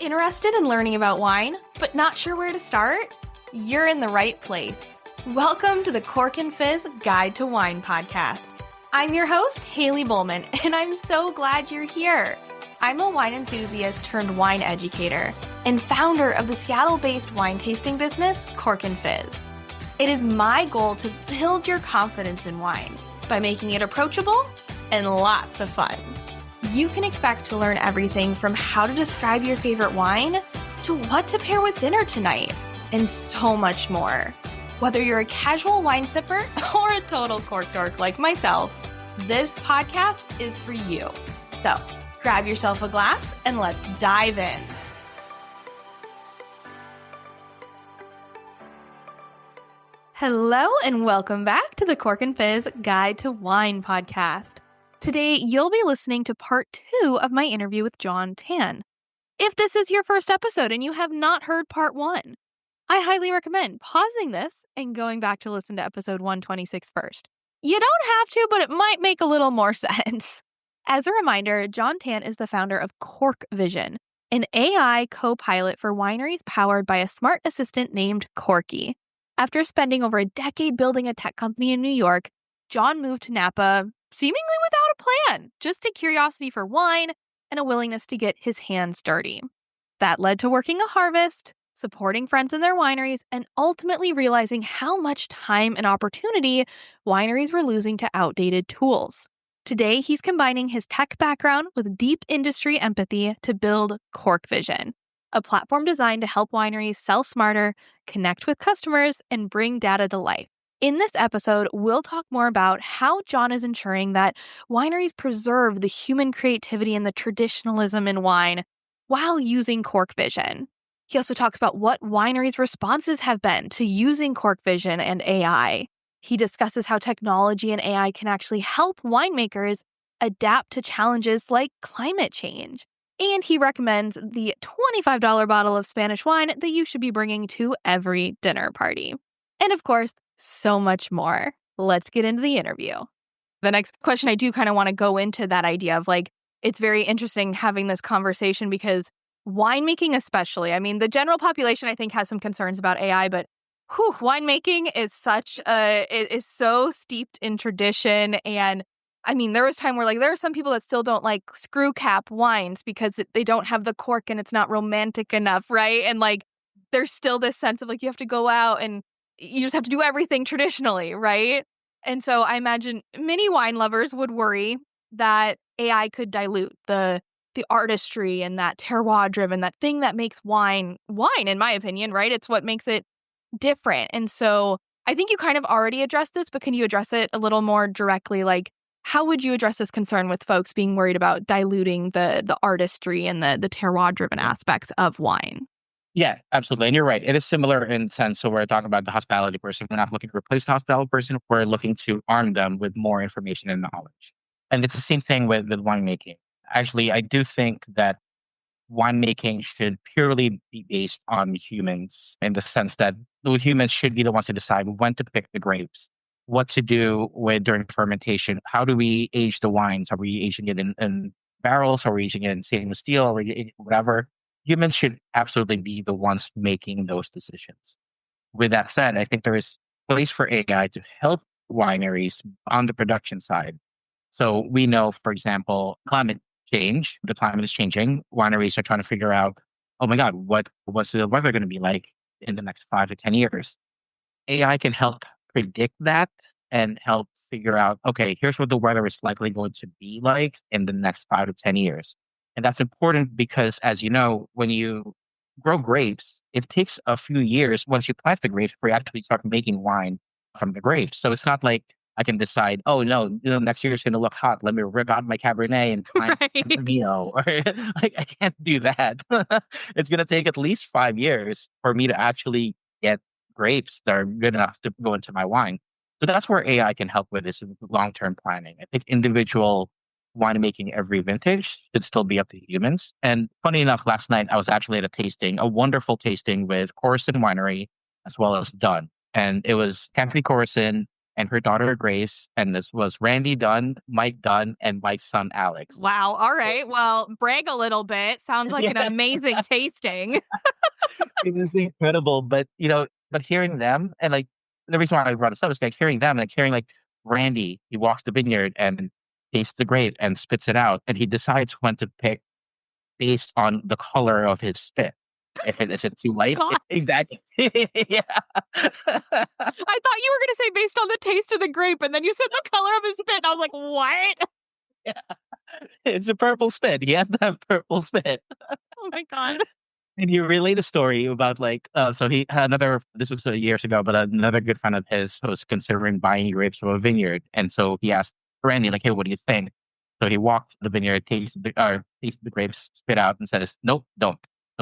Interested in learning about wine, but not sure where to start? You're in the right place. Welcome to the Cork and Fizz Guide to Wine podcast. I'm your host, Haley Bowman, and I'm so glad you're here. I'm a wine enthusiast turned wine educator and founder of the Seattle-based wine tasting business, Cork and Fizz. It is my goal to build your confidence in wine by making it approachable and lots of fun. You can expect to learn everything from how to describe your favorite wine to what to pair with dinner tonight, and so much more. Whether you're a casual wine sipper or a total cork dork like myself, this podcast is for you. So grab yourself a glass and let's dive in. Hello and welcome back to the Cork and Fizz Guide to Wine podcast. Today, you'll be listening to part 2 of my interview with John Tan. If this is your first episode and you have not heard part 1, I highly recommend pausing this and going back to listen to episode 126 first. You don't have to, but it might make a little more sense. As a reminder, John Tan is the founder of CorkVision, an AI copilot for wineries powered by a smart assistant named Corky. After spending over a decade building a tech company in New York, John moved to Napa seemingly without a plan, just a curiosity for wine and a willingness to get his hands dirty. That led to working a harvest, supporting friends in their wineries, and ultimately realizing how much time and opportunity wineries were losing to outdated tools. Today, he's combining his tech background with deep industry empathy to build CorkVision, a platform designed to help wineries sell smarter, connect with customers, and bring data to life. In this episode, we'll talk more about how John is ensuring that wineries preserve the human creativity and the traditionalism in wine while using CorkVision. He also talks about what wineries' responses have been to using CorkVision and AI. He discusses how technology and AI can actually help winemakers adapt to challenges like climate change. And he recommends the $25 bottle of Spanish wine that you should be bringing to every dinner party. And of course, so much more. Let's get into the interview. The next question, I do kind of want to go into that idea of it's very interesting having this conversation because winemaking especially, I mean, the general population I think has some concerns about AI, but winemaking is it is so steeped in tradition. And I mean, there was time where there are some people that still don't like screw cap wines because they don't have the cork and it's not romantic enough, right? And there's still this sense of you have to go out and you just have to do everything traditionally, right? And so I imagine many wine lovers would worry that AI could dilute the artistry and that terroir driven, that thing that makes wine, in my opinion, right? It's what makes it different. And so I think you kind of already addressed this, but can you address it a little more directly? How would you address this concern with folks being worried about diluting the artistry and the terroir driven aspects of wine? Yeah, absolutely. And you're right. It is similar in sense. So we're talking about the hospitality person. We're not looking to replace the hospitality person. We're looking to arm them with more information and knowledge. And it's the same thing with winemaking. Actually, I do think that winemaking should purely be based on humans in the sense that the humans should be the ones to decide when to pick the grapes, what to do during fermentation. How do we age the wines? Are we aging it in barrels? Are we aging it in stainless steel? Are we whatever? Humans should absolutely be the ones making those decisions. With that said, I think there is place for AI to help wineries on the production side. So we know, for example, climate change, the climate is changing. Wineries are trying to figure out, oh my God, what's the weather going to be like in the next 5 to 10 years? AI can help predict that and help figure out, okay, here's what the weather is likely going to be like in the next 5 to 10 years. And that's important because, as you know, when you grow grapes, it takes a few years once you plant the grapes for you actually start making wine from the grapes. So it's not like I can decide, oh no, next year is going to look hot. Let me rip out my Cabernet and plant Vino. I can't do that. It's going to take at least 5 years for me to actually get grapes that are good enough to go into my wine. So that's where AI can help with this long-term planning. I think individual winemaking every vintage should still be up to humans. And funny enough, last night I was actually at a wonderful tasting with Corison Winery as well as Dunn. And it was Campy Corison, and her daughter Grace, and this was Randy Dunn, Mike Dunn, and Mike's son Alex. Wow. All right. Well, brag a little bit. Sounds like an Yeah, amazing tasting. it was incredible. But but hearing them and like the reason why I brought this up is like hearing them and like hearing like Randy, he walks the vineyard and tastes the grape and spits it out, and he decides when to pick based on the color of his spit. If it is it too light? God, Exactly. Yeah. I thought you were going to say based on the taste of the grape, and then you said the color of his spit. And I was like, what? Yeah. It's a purple spit. He has that purple spit. Oh my God. And he relayed a story about like, so he had another, this was years ago, but another good friend of his was considering buying grapes from a vineyard. And so he asked Randy, like, hey, what do you think? So he walked to the vineyard, tasted the grapes, spit out, and says, nope, don't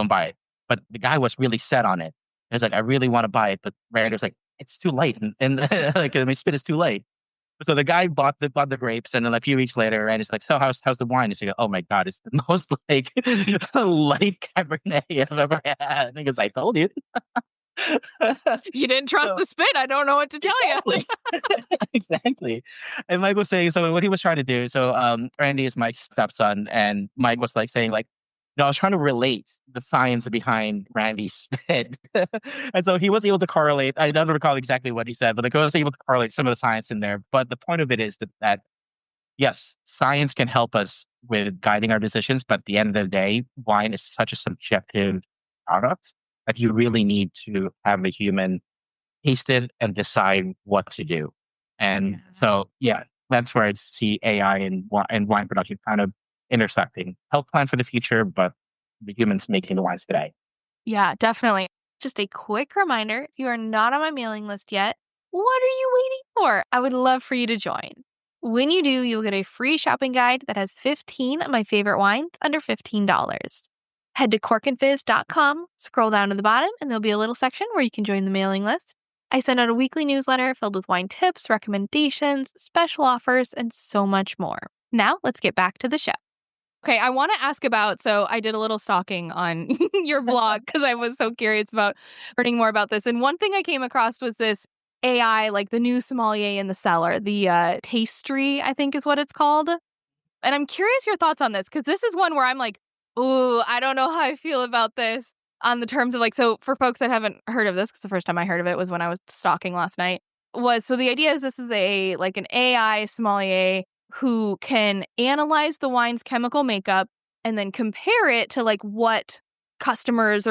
buy it. But the guy was really set on it. He was like, I really want to buy it. But Randy was like, it's too late. And like, my spit is too late. So the guy bought the grapes, and then a few weeks later, and he's like, "So how's the wine?" He's like, "Oh my god, it's the most like light Cabernet I've ever had." Because I told you. You didn't trust So the spit. I don't know what to tell you. exactly, exactly. And Mike was saying so. What he was trying to do. So Randy is Mike's stepson, and Mike was like saying like, I was trying to relate the science behind Randy's spit. And so he was able to correlate. I don't recall exactly what he said, but like, I was able to correlate some of the science in there. But the point of it is that yes, science can help us with guiding our decisions, but at the end of the day, wine is such a subjective product that you really need to have the human taste it and decide what to do. And Yeah. so, yeah, that's where I see AI and wine production kind of intersecting. Help plan for the future, but the humans making the wines today. Yeah, definitely. Just a quick reminder, if you are not on my mailing list yet, what are you waiting for? I would love for you to join. When you do, you'll get a free shopping guide that has 15 of my favorite wines under $15. Head to corkandfizz.com, scroll down to the bottom, and there'll be a little section where you can join the mailing list. I send out a weekly newsletter filled with wine tips, recommendations, special offers, and so much more. Now, let's get back to the show. Okay, I want to ask about, so I did a little stalking on your blog because I was so curious about learning more about this. And one thing I came across was this AI, like the new sommelier in the cellar, the Tastery, I think is what it's called. And I'm curious your thoughts on this because this is one where I'm like, ooh, I don't know how I feel about this on the terms of like, so for folks that haven't heard of this, because the first time I heard of it was when I was stalking last night, was so the idea is this is like an AI sommelier who can analyze the wine's chemical makeup and then compare it to like what customers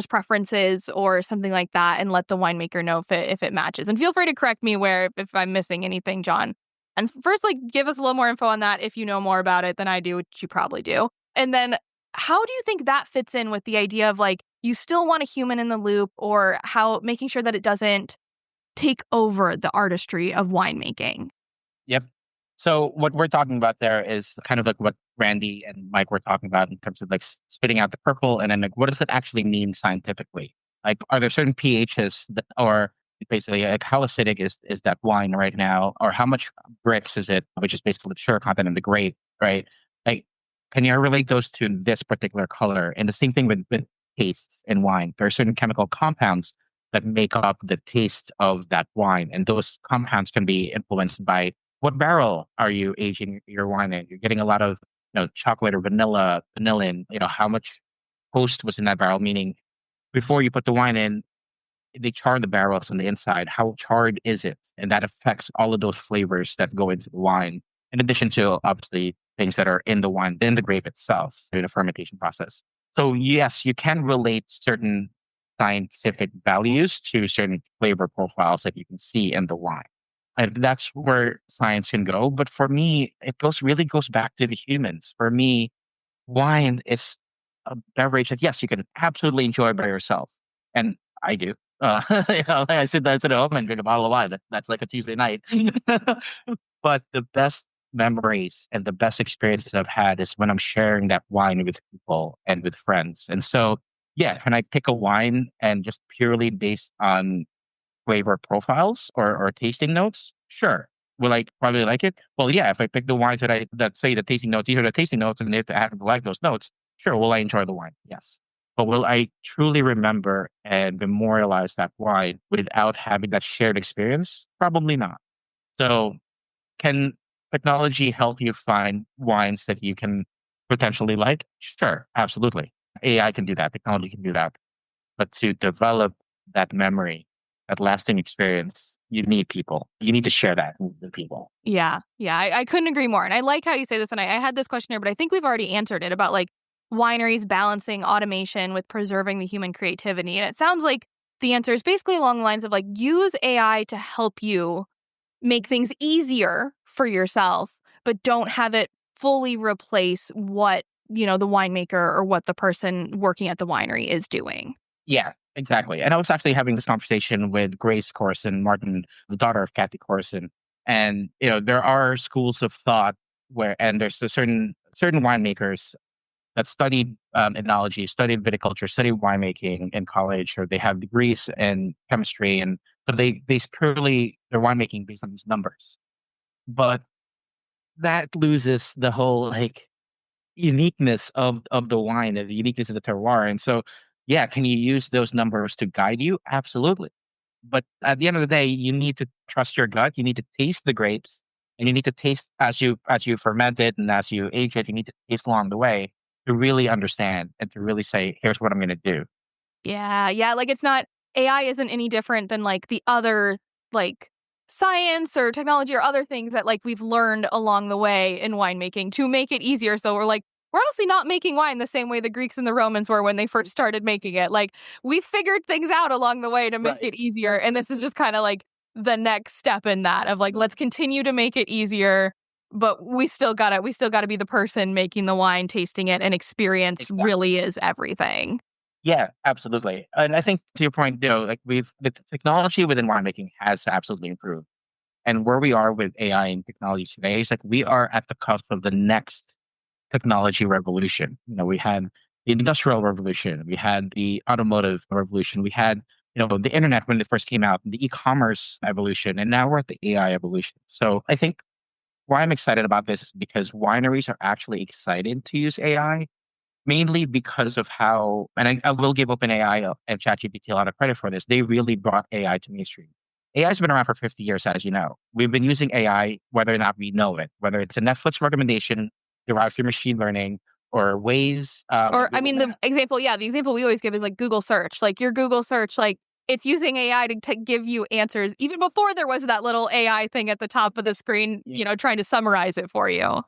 preferences or something like that and let the winemaker know if it matches. And feel free to correct me if I'm missing anything, John. And first, like, give us a little more info on that if you know more about it than I do, which you probably do. And then how do you think that fits in with the idea of like you still want a human in the loop, or how making sure that it doesn't take over the artistry of winemaking? Yep. So what we're talking about there is kind of like what Randy and Mike were talking about in terms of like spitting out the purple, and then like what does it actually mean scientifically? Like, are there certain pHs or basically like how acidic is that wine right now, or how much brix is it, which is basically the sugar content in the grape, right? Like, can you relate those to this particular color? And the same thing with tastes in wine. There are certain chemical compounds that make up the taste of that wine, and those compounds can be influenced by what barrel are you aging your wine in? You're getting a lot of, chocolate or vanillin. How much host was in that barrel? Meaning, before you put the wine in, they char the barrels on the inside. How charred is it? And that affects all of those flavors that go into the wine. In addition to obviously things that are in the wine, in the grape itself, through the fermentation process. So yes, you can relate certain scientific values to certain flavor profiles that you can see in the wine. And that's where science can go. But for me, it really goes back to the humans. For me, wine is a beverage that yes, you can absolutely enjoy by yourself, and I do. I sit at home and drink a bottle of wine. That's like a Tuesday night. But the best memories and the best experiences I've had is when I'm sharing that wine with people and with friends. And so, yeah, can I pick a wine and just purely based on flavor profiles or tasting notes? Sure. Will I probably like it? Well, yeah. If I pick the wines that say the tasting notes, these are the tasting notes, and if I happen to like those notes, sure. Will I enjoy the wine? Yes. But will I truly remember and memorialize that wine without having that shared experience? Probably not. So can technology help you find wines that you can potentially like? Sure, absolutely. AI can do that. Technology can do that. But to develop that memory, that lasting experience, you need people. You need to share that with people. Yeah. Yeah. I couldn't agree more. And I like how you say this. And I had this question here, but I think we've already answered it about like wineries balancing automation with preserving the human creativity. And it sounds like the answer is basically along the lines of like use AI to help you make things easier for yourself, but don't have it fully replace what, the winemaker or what the person working at the winery is doing. Yeah, exactly. And I was actually having this conversation with Grace Corson Martin, the daughter of Kathy Corson. And there are schools of thought and there's a certain winemakers that studied enology, studied viticulture, studied winemaking in college, or they have degrees in chemistry, and but they base purely their winemaking based on these numbers. But that loses the whole like uniqueness of the wine and the uniqueness of the terroir. And so, yeah, can you use those numbers to guide you? Absolutely. But at the end of the day, you need to trust your gut. You need to taste the grapes, and you need to taste as you ferment it and as you age it. You need to taste along the way to really understand and to really say, "Here's what I'm going to do." Yeah, yeah, like, it's not AI isn't any different than, like, the other, like, science or technology or other things that, like, we've learned along the way in winemaking to make it easier, so we're honestly not making wine the same way the Greeks and the Romans were when they first started making it, like, we figured things out along the way to make Right. it easier, and this is just kinda, like, the next step in that of, like, let's continue to make it easier, but we still gotta be the person making the wine, tasting it, and experience Exactly. really is everything. Yeah, absolutely. And I think to your point, like the technology within winemaking has absolutely improved. And where we are with AI and technology today is like we are at the cusp of the next technology revolution. We had the industrial revolution, we had the automotive revolution, we had the internet when it first came out, the e-commerce evolution, and now we're at the AI evolution. So I think why I'm excited about this is because wineries are actually excited to use AI, mainly because of how, and I will give OpenAI and ChatGPT a lot of credit for this. They really brought AI to mainstream. AI has been around for 50 years, as you know. We've been using AI whether or not we know it, whether it's a Netflix recommendation derived through machine learning or ways Or, like I Google mean, Maps. the example we always give is like Google search. Like your Google search, like it's using AI to give you answers even before there was that little AI thing at the top of the screen, Yeah, trying to summarize it for you.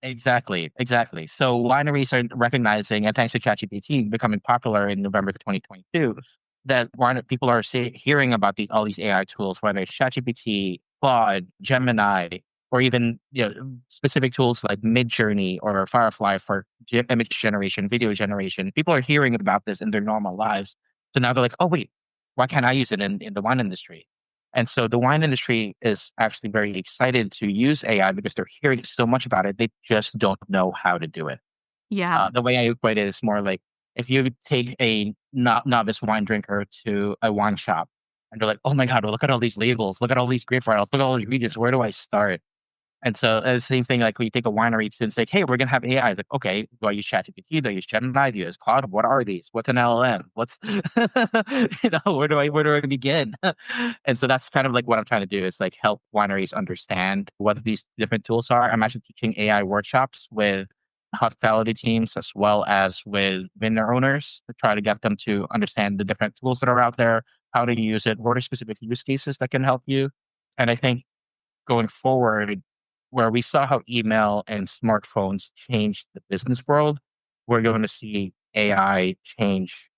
exactly, exactly. So wineries are recognizing, and thanks to ChatGPT becoming popular in November 2022, that people are hearing about all these AI tools, whether it's ChatGPT, Claude, Gemini, or even specific tools like Midjourney or Firefly for image generation, video generation. People are hearing about this in their normal lives. So now they're like, oh wait, why can't I use it in the wine industry? And so the wine industry is actually very excited to use AI because they're hearing so much about it. They just don't know how to do it. Yeah. The way I equate it is more like if you take a novice wine drinker to a wine shop and they're like, oh my God, well, look at all these labels, look at all these grape varietals, look at all the ingredients. Where do I start? And so the same thing, like when you take a winery to and say, hey, we're gonna have AI. Like, okay, do I use ChatGPT? Do I use Gemini? Do I use Claude? What are these? What's an LLM? What's where do I begin? And so that's kind of like what I'm trying to do is like help wineries understand what these different tools are. I'm actually teaching AI workshops with hospitality teams as well as with vineyard owners to try to get them to understand the different tools that are out there, how to use it, what are specific use cases that can help you. And I think going forward, where we saw how email and smartphones changed the business world, we're going to see AI change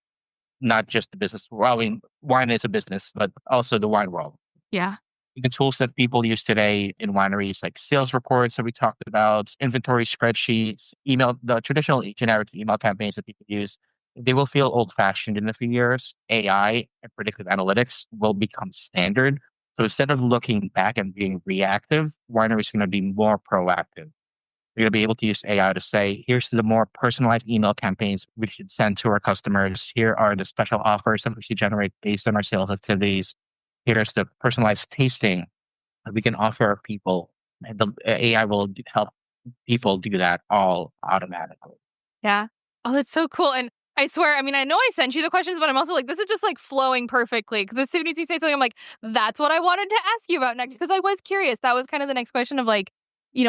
not just the business world. Well, I mean, wine is a business, but also the wine world. Yeah. The tools that people use today in wineries, like sales reports that we talked about, inventory spreadsheets, the traditional generic email campaigns that people use, they will feel old fashioned in a few years. AI and predictive analytics will become standard. So instead of looking back and being reactive, wineries are going to be more proactive. You're going to be able to use AI to say, here's the more personalized email campaigns we should send to our customers. Here are the special offers that we should generate based on our sales activities. Here's the personalized tasting that we can offer our people. And the AI will help people do that all automatically. Yeah. Oh, that's so cool. And I swear, I mean, I know I sent you the questions, but I'm also like, this is just like flowing perfectly. Because as soon as you say something, I'm like, that's what I wanted to ask you about next. Because I was curious. That was kind of the next question of like,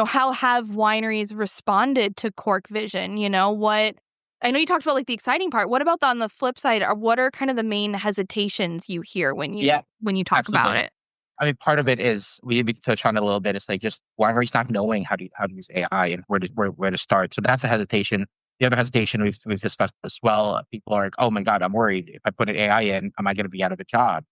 how have wineries responded to CorkVision? What I know you talked about like the exciting part. What about on the flip side? Or what are kind of the main hesitations you hear when you Yeah, talk about absolutely. it? I mean, part of it is we touch on it a little bit. It's like just wineries not knowing how to use AI and where to start. So that's a hesitation. The other hesitation we've discussed as well. People are like, oh my God, I'm worried if I put an AI in, am I going to be out of a job?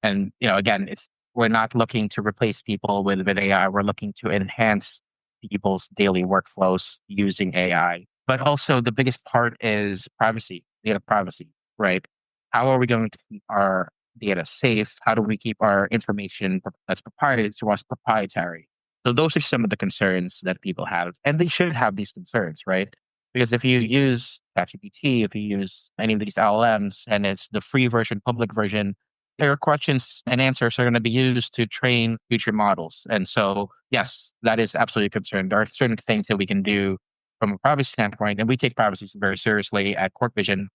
And again, we're not looking to replace people with AI. We're looking to enhance people's daily workflows using AI. But also the biggest part is privacy, data privacy, right? How are we going to keep our data safe? How do we keep our information that's proprietary to us proprietary? So those are some of the concerns that people have, and they should have these concerns, right? Because if you use ChatGPT, if you use any of these LLMs, and it's the free version, public version, their questions and answers are going to be used to train future models. And so, yes, that is absolutely a concern. There are certain things that we can do from a privacy standpoint, and we take privacy very seriously at CorkVision.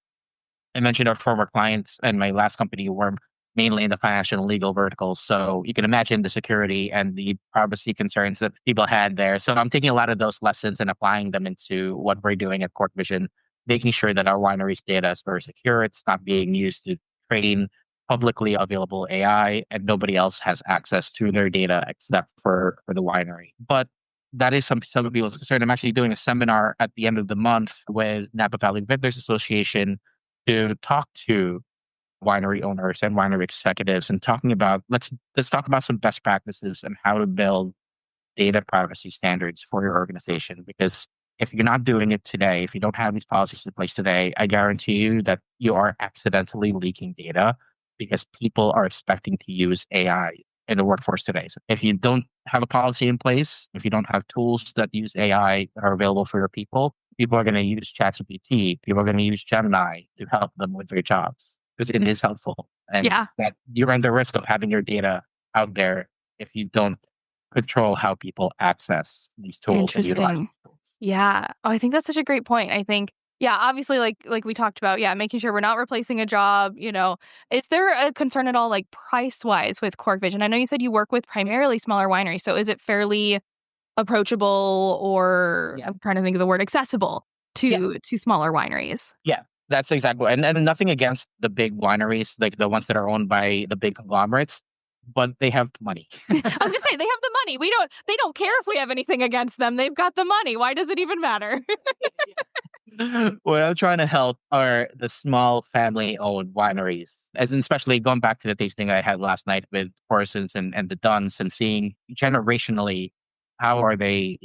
I mentioned our former clients and my last company were mainly in the financial and legal verticals. So you can imagine the security and the privacy concerns that people had there. So I'm taking a lot of those lessons and applying them into what we're doing at CorkVision, making sure that our winery's data is very secure. It's not being used to train publicly available AI, and nobody else has access to their data except for the winery. But that is some people's concern. I'm actually doing a seminar at the end of the month with Napa Valley Vendors Association to talk to winery owners and winery executives and talking about let's talk about some best practices and how to build data privacy standards for your organization. Because if you're not doing it today, if you don't have these policies in place today, I guarantee you that you are accidentally leaking data because people are expecting to use AI in the workforce today. So if you don't have a policy in place, if you don't have tools that use AI that are available for your people are going to use ChatGPT, people are going to use Gemini to help them with their jobs because it is helpful. And Yeah. that you run the risk of having your data out there if you don't control how people access these tools and utilize Interesting. these tools. Yeah. Oh, I think that's such a great point. I think, yeah, obviously, like we talked about, yeah, making sure we're not replacing a job. Is there a concern at all, like price wise, with CorkVision? I know you said you work with primarily smaller wineries, so is it fairly approachable, or Yeah. I'm trying to think of the word accessible Yeah. to smaller wineries? Yeah. That's exactly. And nothing against the big wineries, like the ones that are owned by the big conglomerates, but they have money. I was gonna say they have the money. They don't care if we have anything against them. They've got the money. Why does it even matter? What I'm trying to help are the small family-owned wineries, as in especially going back to the tasting I had last night with Horsens and the Duns, and seeing generationally how are they,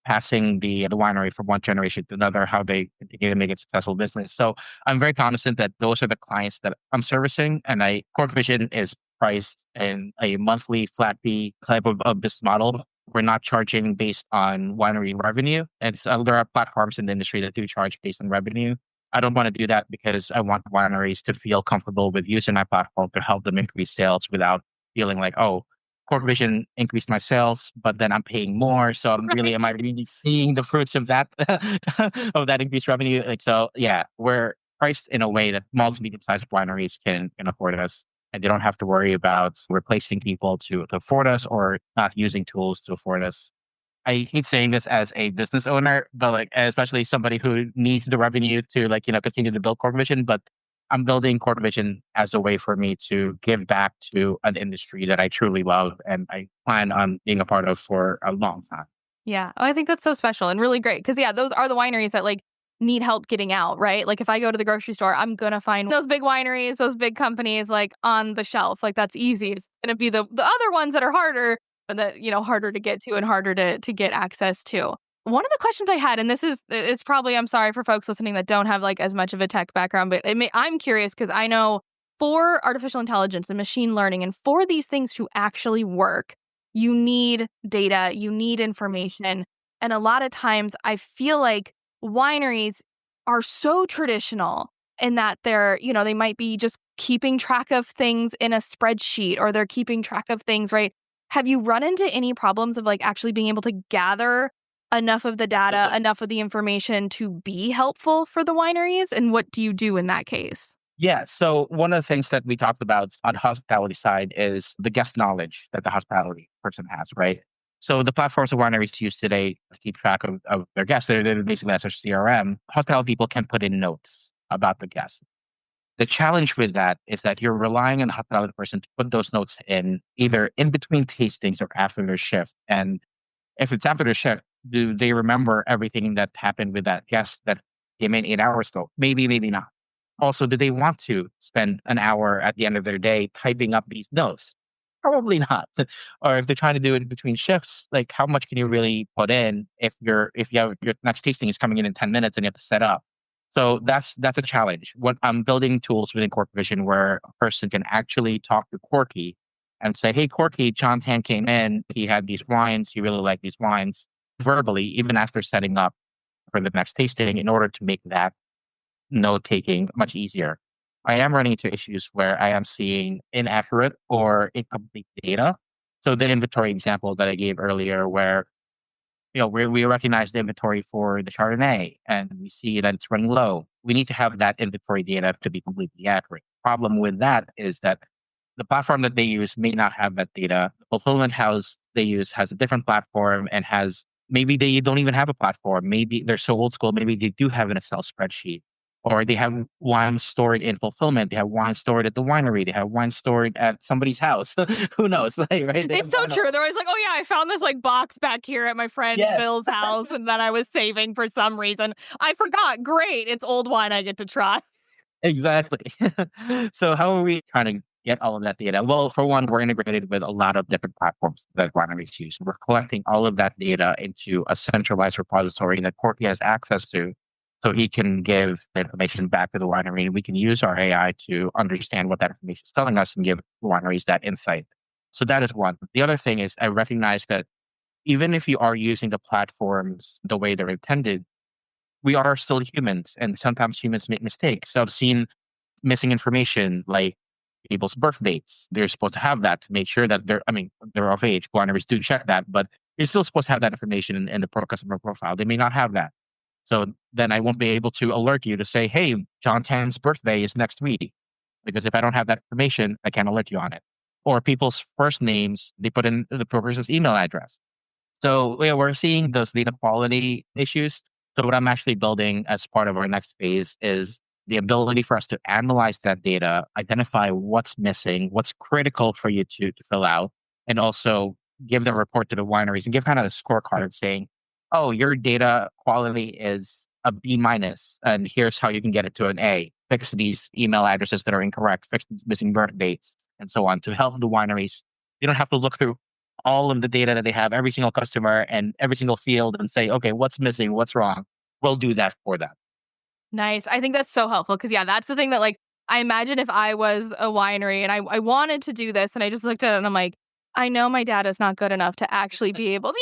passing the winery from one generation to another, how they continue to make it successful business. So I'm very cognizant that those are the clients that I'm servicing, and CorkVision is priced in a monthly flat fee type of business model. We're not charging based on winery revenue. And so there are platforms in the industry that do charge based on revenue. I don't want to do that because I want wineries to feel comfortable with using my platform to help them increase sales without feeling like, oh, CorkVision increased my sales, but then I'm paying more. So Right. am I really seeing the fruits of that of that increased revenue? Like so, yeah, we're priced in a way that small to medium sized wineries can afford us, and they don't have to worry about replacing people to afford us or not using tools to afford us. I hate saying this as a business owner, but like especially somebody who needs the revenue to continue to build CorkVision. But I'm building CorkVision as a way for me to give back to an industry that I truly love and I plan on being a part of for a long time. Yeah. Oh, I think that's so special and really great. Because, yeah, those are the wineries that like need help getting out, right? Like if I go to the grocery store, I'm going to find those big wineries, those big companies like on the shelf. Like that's easy. It's going to be the other ones that are harder, and that, harder to get to and harder to get access to. One of the questions I had, and it's probably, I'm sorry for folks listening that don't have like as much of a tech background, but I'm curious because I know for artificial intelligence and machine learning and for these things to actually work, you need data, you need information. And a lot of times I feel like wineries are so traditional in that they might be just keeping track of things in a spreadsheet, or they're keeping track of things, right? Have you run into any problems of like actually being able to gather enough of the data, enough of the information to be helpful for the wineries? And what do you do in that case? Yeah. So one of the things that we talked about on the hospitality side is the guest knowledge that the hospitality person has, right? So the platforms that wineries use today to keep track of their guests, they're basically as a CRM. Hospitality people can put in notes about the guests. The challenge with that is that you're relying on the hospitality person to put those notes in either in between tastings or after their shift. And if it's after their shift, do they remember everything that happened with that guest that came in 8 hours ago? Maybe, maybe not. Also, do they want to spend an hour at the end of their day typing up these notes? Probably not. Or if they're trying to do it between shifts, like how much can you really put in if you have your next tasting is coming in 10 minutes and you have to set up? So that's a challenge. What I'm building tools within CorkVision where a person can actually talk to Corky and say, "Hey, Corky, John Tan came in. He had these wines. He really liked these wines." Verbally, even after setting up for the next tasting, in order to make that note taking much easier. I am running into issues where I am seeing inaccurate or incomplete data. So the inventory example that I gave earlier, where we recognize the inventory for the Chardonnay and we see that it's running low. We need to have that inventory data to be completely accurate. Problem with that is that the platform that they use may not have that data. The fulfillment house they use has a different platform and has maybe they don't even have a platform. Maybe they're so old school. Maybe they do have an Excel spreadsheet, or they have wine stored in fulfillment. They have wine stored at the winery. They have wine stored at somebody's house. Who knows? Like, right? It's so true. They're always like, oh, yeah, I found this like box back here at my friend Yes. Bill's house and that I was saving for some reason. I forgot. Great. It's old wine I get to try. Exactly. So how are we trying to get all of that data? Well, for one, we're integrated with a lot of different platforms that wineries use. We're collecting all of that data into a centralized repository that Corky has access to, so he can give the information back to the winery, and we can use our AI to understand what that information is telling us and give wineries that insight. So that is one. The other thing is I recognize that even if you are using the platforms the way they're intended, we are still humans, and sometimes humans make mistakes. So I've seen missing information like people's birth dates. They're supposed to have that to make sure that they're of age. Wineries do check that, but you're still supposed to have that information in the customer profile. They may not have that. So then I won't be able to alert you to say, hey, John Tan's birthday is next week. Because if I don't have that information, I can't alert you on it. Or people's first names, they put in the person's email address. So yeah, we're seeing those data quality issues. So what I'm actually building as part of our next phase is the ability for us to analyze that data, identify what's missing, what's critical for you to fill out, and also give the report to the wineries and give kind of a scorecard saying, oh, your data quality is a B minus, and here's how you can get it to an A. Fix these email addresses that are incorrect, fix these missing birth dates, and so on to help the wineries. You don't have to look through all of the data that they have, every single customer and every single field and say, okay, what's missing? What's wrong? We'll do that for them. Nice. I think that's so helpful because, yeah, that's the thing that, like, I imagine if I was a winery and I wanted to do this and I just looked at it and I'm like, I know my data is not good enough to actually be able to,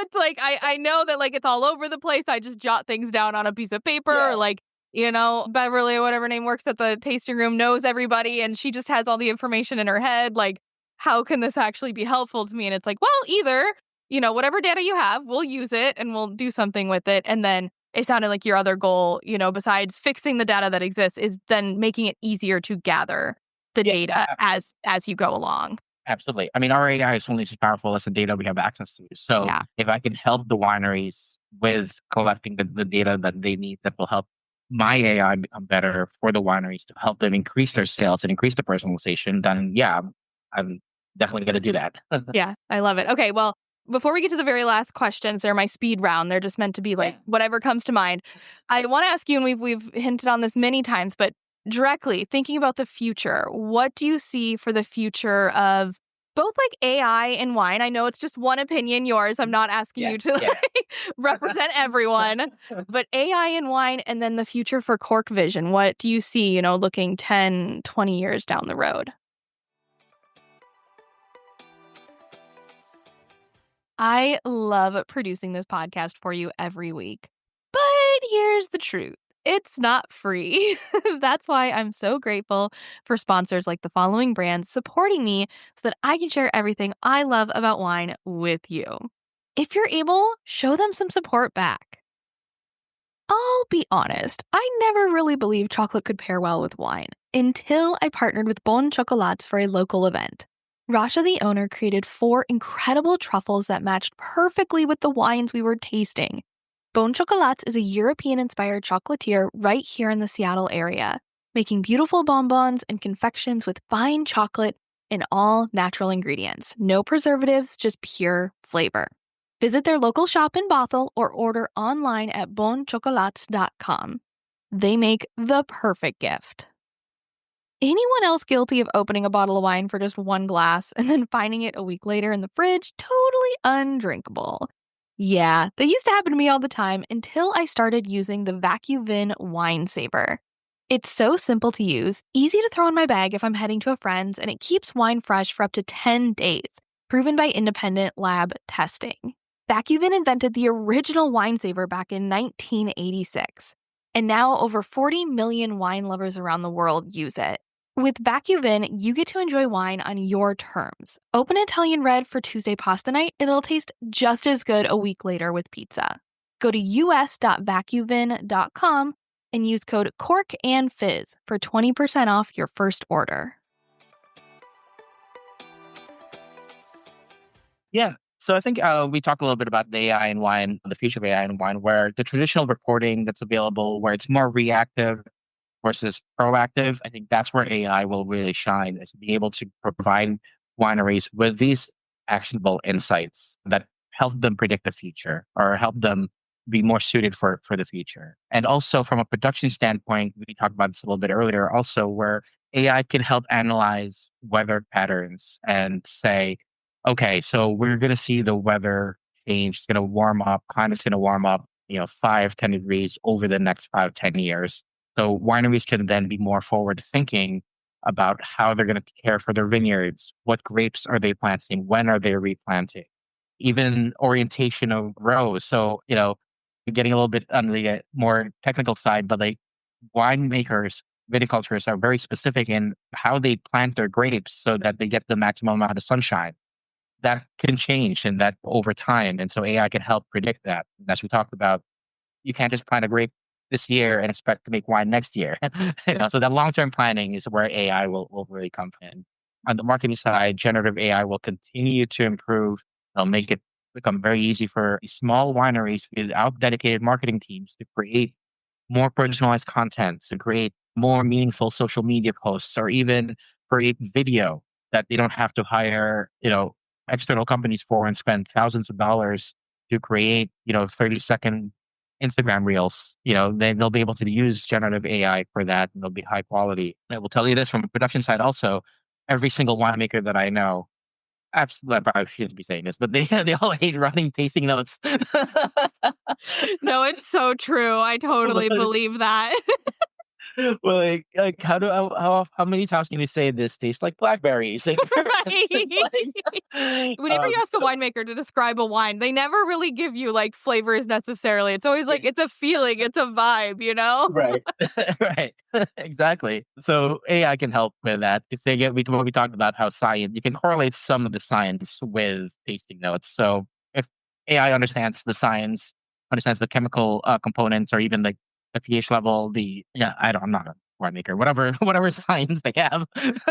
it's like, I know that, like, it's all over the place. I just jot things down on a piece of paper or, like, Beverly or whatever name works at the tasting room knows everybody and she just has all the information in her head. Like, how can this actually be helpful to me? And it's like, well, either, whatever data you have, we'll use it and we'll do something with it. And then it sounded like your other goal, besides fixing the data that exists, is then making it easier to gather the data as you go along. Absolutely. I mean, our AI is only as powerful as the data we have access to. So if I can help the wineries with collecting the data that they need, that will help my AI become better for the wineries to help them increase their sales and increase the personalization, then I'm definitely going to do that. Yeah, I love it. Okay, well, before we get to the very last questions, they're my speed round. They're just meant to be like whatever comes to mind. I want to ask you, and we've hinted on this many times, but directly thinking about the future, what do you see for the future of both like AI and wine? I know it's just one opinion, yours. I'm not asking you to represent everyone, but AI and wine, and then the future for CorkVision. What do you see, looking 10, 20 years down the road? I love producing this podcast for you every week. But here's the truth. It's not free. That's why I'm so grateful for sponsors like the following brands supporting me so that I can share everything I love about wine with you. If you're able, show them some support back. I'll be honest, I never really believed chocolate could pair well with wine until I partnered with Bon Chocolats for a local event. Rasha, the owner, created 4 incredible truffles that matched perfectly with the wines we were tasting. Bon Chocolats is a European-inspired chocolatier right here in the Seattle area, making beautiful bonbons and confections with fine chocolate and all natural ingredients. No preservatives, just pure flavor. Visit their local shop in Bothell or order online at bonchocolats.com. They make the perfect gift. Anyone else guilty of opening a bottle of wine for just one glass and then finding it a week later in the fridge totally undrinkable? Yeah, that used to happen to me all the time until I started using the VacuVin Wine Saver. It's so simple to use, easy to throw in my bag if I'm heading to a friend's, and it keeps wine fresh for up to 10 days, proven by independent lab testing. VacuVin invented the original wine saver back in 1986, and now over 40 million wine lovers around the world use it. With VacuVin, you get to enjoy wine on your terms. Open Italian Red for Tuesday pasta night, and it'll taste just as good a week later with pizza. Go to us.vacuvin.com and use code CORKANDFIZZ for 20% off your first order. Yeah. So I think we talked a little bit about the AI and wine, the future of AI and wine, where the traditional reporting that's available, where it's more reactive versus proactive. I think that's where AI will really shine, is to be able to provide wineries with these actionable insights that help them predict the future or help them be more suited for the future. And also from a production standpoint, we talked about this a little bit earlier, also where AI can help analyze weather patterns and say, okay, so we're going to see the weather change. It's going to warm up. Climate's going to warm up, 5, 10 degrees over the next 5, 10 years. So wineries can then be more forward thinking about how they're going to care for their vineyards. What grapes are they planting? When are they replanting? Even orientation of rows. So, getting a little bit on the more technical side, but like winemakers, viticulturists are very specific in how they plant their grapes so that they get the maximum amount of sunshine. That can change and that over time. And so AI can help predict that. As we talked about, you can't just plant a grape this year and expect to make wine next year. So that long-term planning is where AI will really come in. On the marketing side, generative AI will continue to improve. They'll make it become very easy for small wineries without dedicated marketing teams to create more personalized content, to create more meaningful social media posts, or even create video that they don't have to hire, external companies for and spend thousands of dollars to create, 30-second Instagram reels. They'll be able to use generative AI for that, and they'll be high quality. I will tell you this from a production side also, every single winemaker that I know, absolutely, I probably shouldn't be saying this, but they they all hate running tasting notes. No, it's so true. I totally believe that. Well, like how many times can you say this tastes like blackberries? And Right. Whenever you ask a so winemaker to describe a wine, they never really give you like flavors necessarily. It's always like it's a feeling, it's a vibe, you know? right, right, exactly. So AI can help with that. If they get what we talked about, how science you can correlate some of the science with tasting notes. So if AI understands the science, understands the chemical components, or even like the pH level, I'm not a winemaker, whatever whatever science they have,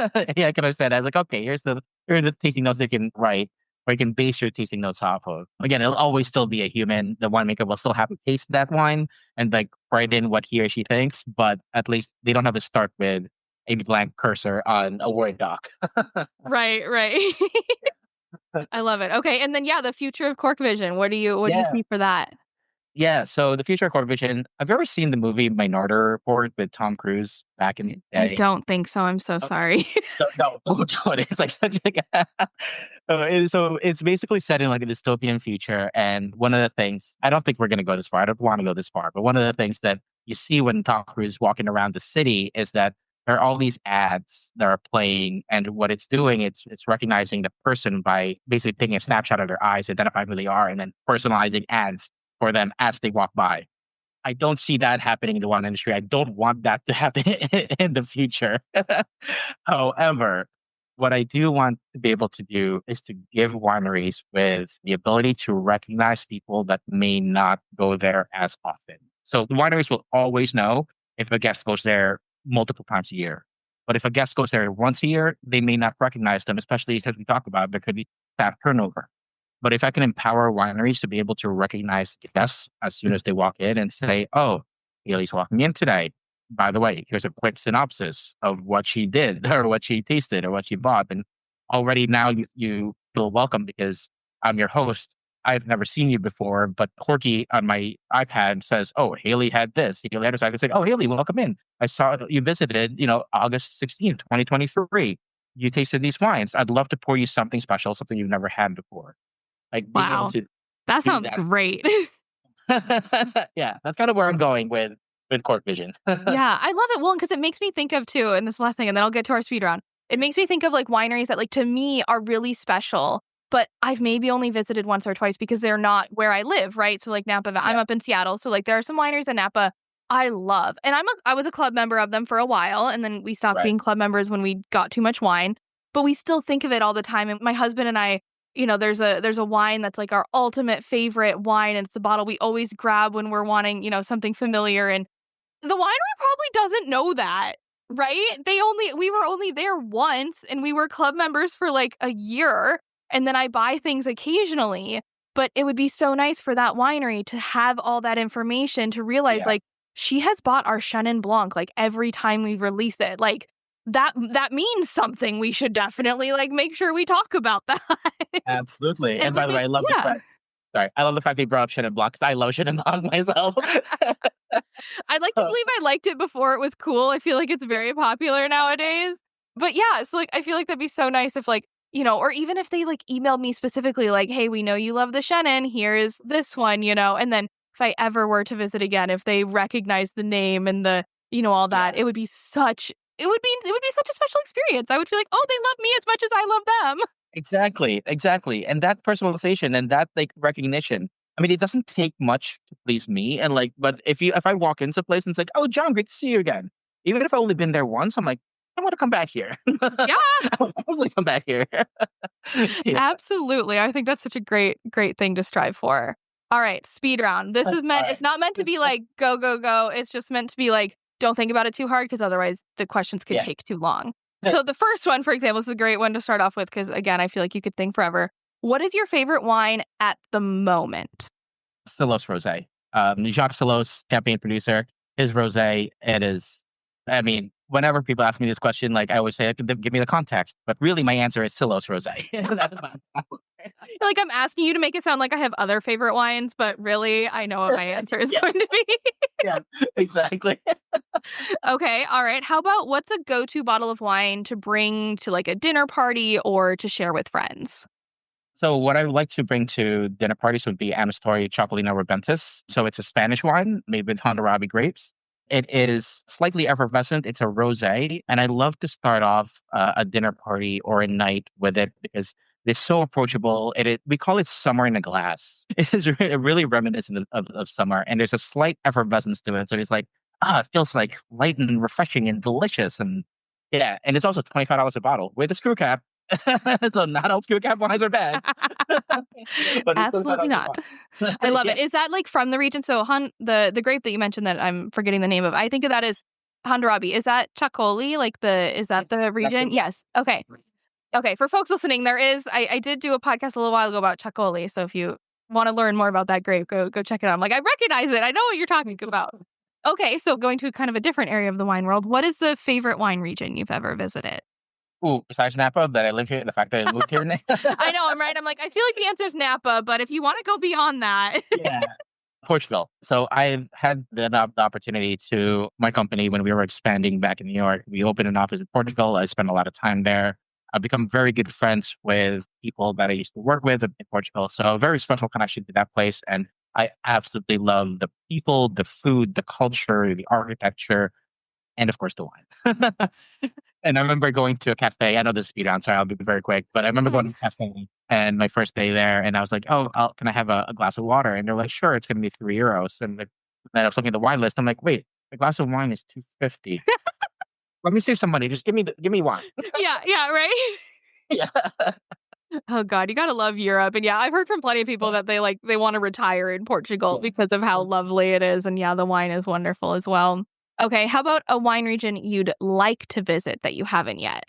AI can understand that. Like, okay, here are the tasting notes they can write. Or you can base your tasting notes off of. Again, it'll always still be a human. The winemaker will still have to taste that wine and like write in what he or she thinks, but at least they don't have to start with a blank cursor on a Word doc. Right. I love it. Okay, and then the future of CorkVision. What do you Yeah. see for that? Yeah. So the future of CorkVision, have you ever seen the movie Minority Report with Tom Cruise back in the I day? don't think so. I'm so sorry. No, don't do it. It's like such a so it's basically set in like a dystopian future. And one of the things, I don't think we're gonna go this far. I don't want to go this far, but one of the things that you see when Tom Cruise is walking around the city is that there are all these ads that are playing, and what it's doing, it's recognizing the person by basically taking a snapshot of their eyes, identifying who they are, and then personalizing ads for them as they walk by. I don't see that happening in the wine industry. I don't want that to happen in the future. However, What I do want to be able to do is to give wineries with the ability to recognize people that may not go there as often. So the wineries will always know if a guest goes there multiple times a year. But if a guest goes there once a year, they may not recognize them, especially because we talk about there could be staff turnover. But if I can empower wineries to be able to recognize guests as soon as they walk in and say, oh, Haley's walking in today. By the way, here's a quick synopsis of what she did or what she tasted or what she bought. And already now you feel welcome because I'm your host. I've never seen you before, but Corky on my iPad says, oh, Haley had this. Haley had this. I can say, oh, Haley, welcome in. I saw you visited, August 16th, 2023. You tasted these wines. I'd love to pour you something special, something you've never had before. Like being able Wow. to That do sounds that. great. Yeah, that's kind of where I'm going with CorkVision. Yeah, I love it. Well, because it makes me think of too, and this is the last thing, and then I'll get to our speed round. It makes me think of like wineries that like to me are really special, but I've maybe only visited once or twice because they're not where I live, right? So like Napa, I'm Yeah, up in Seattle, so like there are some wineries in Napa I love, and I was a club member of them for a while, and then we stopped right. being club members when we got too much wine, but we still think of it all the time. And my husband and I, there's a wine that's like our ultimate favorite wine, and it's the bottle we always grab when we're wanting, something familiar. And the winery probably doesn't know that, right? We were only there once and we were club members for like a year. And then I buy things occasionally. But it would be so nice for that winery to have all that information to realize Yeah, like she has bought our Chenin Blanc like every time we release it. Like that means something. We should definitely like make sure we talk about that. absolutely. And And by would the way, make I love the yeah. fact. Sorry, I love the fact that you brought up Chenin Blanc because I love Chenin Blanc myself. I'd like to believe I liked it before it was cool. I feel like it's very popular nowadays. But yeah, so like I feel like that'd be so nice if like, or even if they like emailed me specifically like, "Hey, we know you love the Shannon. Here's this one," and then if I ever were to visit again, if they recognize the name and the, all Yeah, that, it would be such a special experience. I would feel like, "Oh, they love me as much as I love them." exactly, exactly. And that personalization and that like recognition. I mean, it doesn't take much to please me. And like, but if I walk into a place and it's like, oh, John, great to see you again. Even if I've only been there once, I'm like, I want to come back here. Yeah, I want to come back here. Yeah. absolutely. I think that's such a great, great thing to strive for. All right, speed round. All It's not meant to right. be like go, go, go. It's just meant to be like, don't think about it too hard because otherwise the questions could Yeah. take too long. So the first one, for example, is a great one to start off with because again, I feel like you could think forever. What is your favorite wine at the moment? Silos Rosé. Jacques Silos, champagne producer, his rosé, it is, I mean, whenever people ask me this question, like I always say, give me the context. But really, my answer is Silos Rosé. That is my Like I'm asking you to make it sound like I have other favorite wines, but really I know what my answer is Yeah, going to be. yeah, exactly. Okay, all right. How about what's a go-to bottle of wine to bring to like a dinner party or to share with friends? So what I would like to bring to dinner parties would be Anastoria Chocolina Rebentis. So it's a Spanish wine made with Hondarribia grapes. It is slightly effervescent. It's a rosé, and I love to start off a dinner party or a night with it because it's so approachable. We call it summer in a glass. It is really reminiscent of summer, and there's a slight effervescence to it. So it's like it feels like light and refreshing and delicious, and yeah, and it's also $25 a bottle with a screw cap. So not all screw cap wines are bad, but it's Absolutely $25 a not. bottle. I love Yeah, it. Is that like from the region? So the grape that you mentioned that I'm forgetting the name of, I think of that as Handarabi. Is that Chacoli? Is that the region? exactly. Yes. Okay. Okay. For folks listening, I did do a podcast a little while ago about Chacoli. So if you want to learn more about that grape, go check it out. I'm like, I recognize it. I know what you're talking about. Okay. So going to kind of a different area of the wine world, what is the favorite wine region you've ever visited? Ooh, besides Napa, that I live here, the fact that I moved here. I know, I'm right. I'm like, I feel like the answer is Napa, but if you want to go beyond that. Yeah, Portugal. So I've had the opportunity to my company when we were expanding back in New York. We opened an office in Portugal. I spent a lot of time there. I've become very good friends with people that I used to work with in Portugal. So a very special connection to that place. And I absolutely love the people, the food, the culture, the architecture, and of course the wine. And I remember going to a cafe. I know this is speed round, sorry, I'll be very quick. But I remember going Mhm. to a cafe and my first day there, and I was like, "Oh, can I have a glass of water?" And they're like, "Sure, it's going to be €3." And then I was looking at the wine list. I'm like, "Wait, the glass of wine is 250. Let me save some money. Just give me wine." Yeah, yeah, right. Yeah. Oh God, you gotta love Europe. And yeah, I've heard from plenty of people that they want to retire in Portugal because of how lovely it is. And yeah, the wine is wonderful as well. Okay, how about a wine region you'd like to visit that you haven't yet?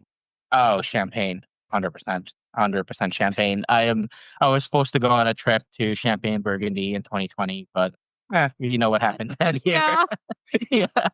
Oh, Champagne, 100%, 100% Champagne. I was supposed to go on a trip to Champagne, Burgundy in 2020, but you know what happened that year. Yeah. Yeah.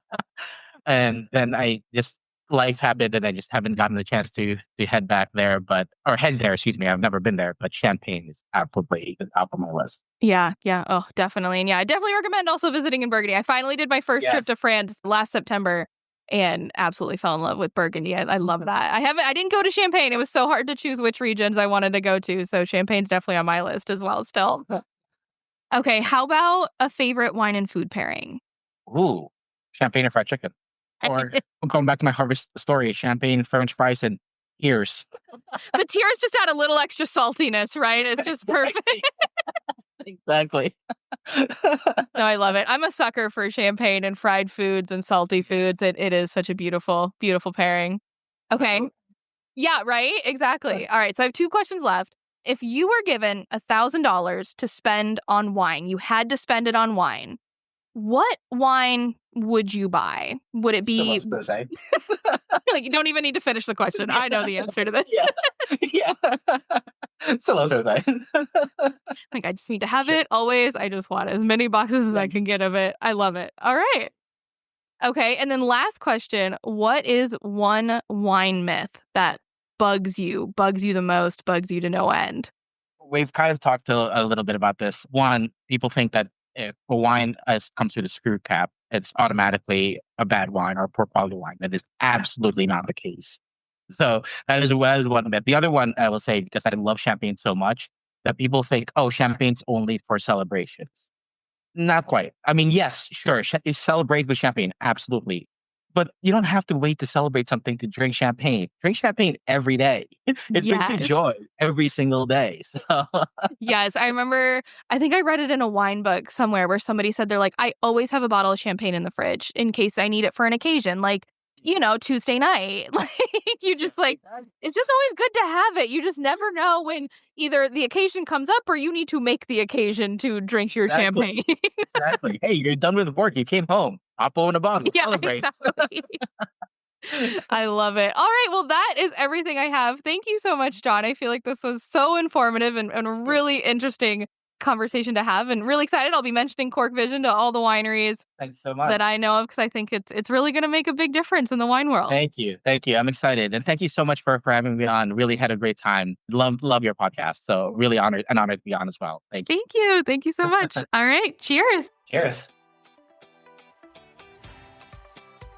And then I just life happened, and I just haven't gotten the chance to head back there, or head there. Excuse me. I've never been there, but Champagne is absolutely the top of my list. Yeah, yeah. Oh, definitely. And yeah, I definitely recommend also visiting in Burgundy. I finally did my first trip to Yes. France last September and absolutely fell in love with Burgundy. I love that. I didn't go to Champagne. It was so hard to choose which regions I wanted to go to. So Champagne's definitely on my list as well still. Okay, how about a favorite wine and food pairing? Ooh, Champagne and fried chicken. Or going back to my harvest story, Champagne, French fries, and ears. The tears just add a little extra saltiness, right? It's just perfect. Exactly. No, I love it. I'm a sucker for champagne and fried foods and salty foods. It is such a beautiful, beautiful pairing. Okay. Yeah, right? Exactly. All right. So I have two questions left. If you were given $1,000 to spend on wine, you had to spend it on wine. What wine would you buy? Would it Still be love rosé. like you don't even need to finish the question? I know the answer to this. Yeah. Yeah. Still love rosé. Like I just need to have Sure. it always. I just want as many boxes as Yeah. I can get of it. I love it. All right. Okay. And then last question, what is one wine myth that bugs you the most, bugs you to no end? We've kind of talked a little bit about this. One, people think that if a wine comes with a screw cap, it's automatically a bad wine or poor quality wine. That is absolutely not the case. So that is one myth. The other one I will say, because I love champagne so much, that people think, oh, champagne's only for celebrations. Not quite. I mean, yes, sure, you celebrate with champagne, absolutely. But you don't have to wait to celebrate something to drink champagne. Drink champagne every day. It brings you Yes. joy every single day. So Yes. I remember, I think I read it in a wine book somewhere where somebody said they're like, I always have a bottle of champagne in the fridge in case I need it for an occasion. Like, Tuesday night. Like, you just like, it's just always good to have it. You just never know when either the occasion comes up or you need to make the occasion to drink your exactly, champagne. exactly. Hey, you're done with work. You came home. Pop open a bottle. Yeah, Celebrate. exactly. I love it. All right. Well, that is everything I have. Thank you so much, John. I feel like this was so informative and a really interesting conversation to have and really excited. I'll be mentioning CorkVision to all the wineries Thanks so much. that I know of because I think it's really going to make a big difference in the wine world. Thank you. Thank you. I'm excited. And thank you so much for having me on. Really had a great time. Love your podcast. So really honored to be on as well. Thank you. Thank you. Thank you so much. All right. Cheers. Cheers.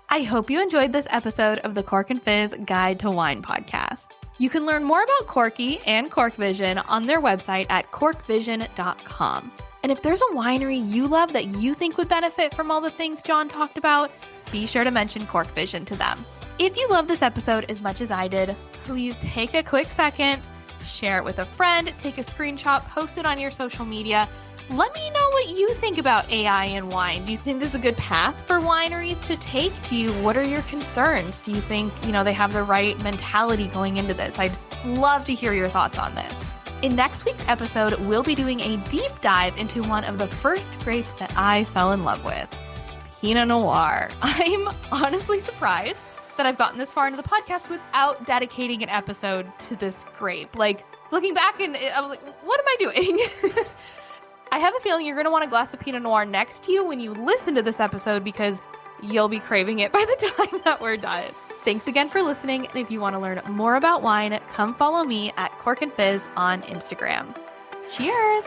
I hope you enjoyed this episode of the Cork and Fizz Guide to Wine podcast. You can learn more about Corky and CorkVision on their website at corkvision.com. And if there's a winery you love that you think would benefit from all the things John talked about, be sure to mention CorkVision to them. If you love this episode as much as I did, please take a quick second, share it with a friend, take a screenshot, post it on your social media. Let me know what you think about AI and wine. Do you think this is a good path for wineries to take? What are your concerns? Do you think, they have the right mentality going into this? I'd love to hear your thoughts on this. In next week's episode, we'll be doing a deep dive into one of the first grapes that I fell in love with, Pinot Noir. I'm honestly surprised that I've gotten this far into the podcast without dedicating an episode to this grape. Like, looking back and I was like, what am I doing? I have a feeling you're going to want a glass of Pinot Noir next to you when you listen to this episode because you'll be craving it by the time that we're done. Thanks again for listening. And if you want to learn more about wine, come follow me at Cork and Fizz on Instagram. Cheers!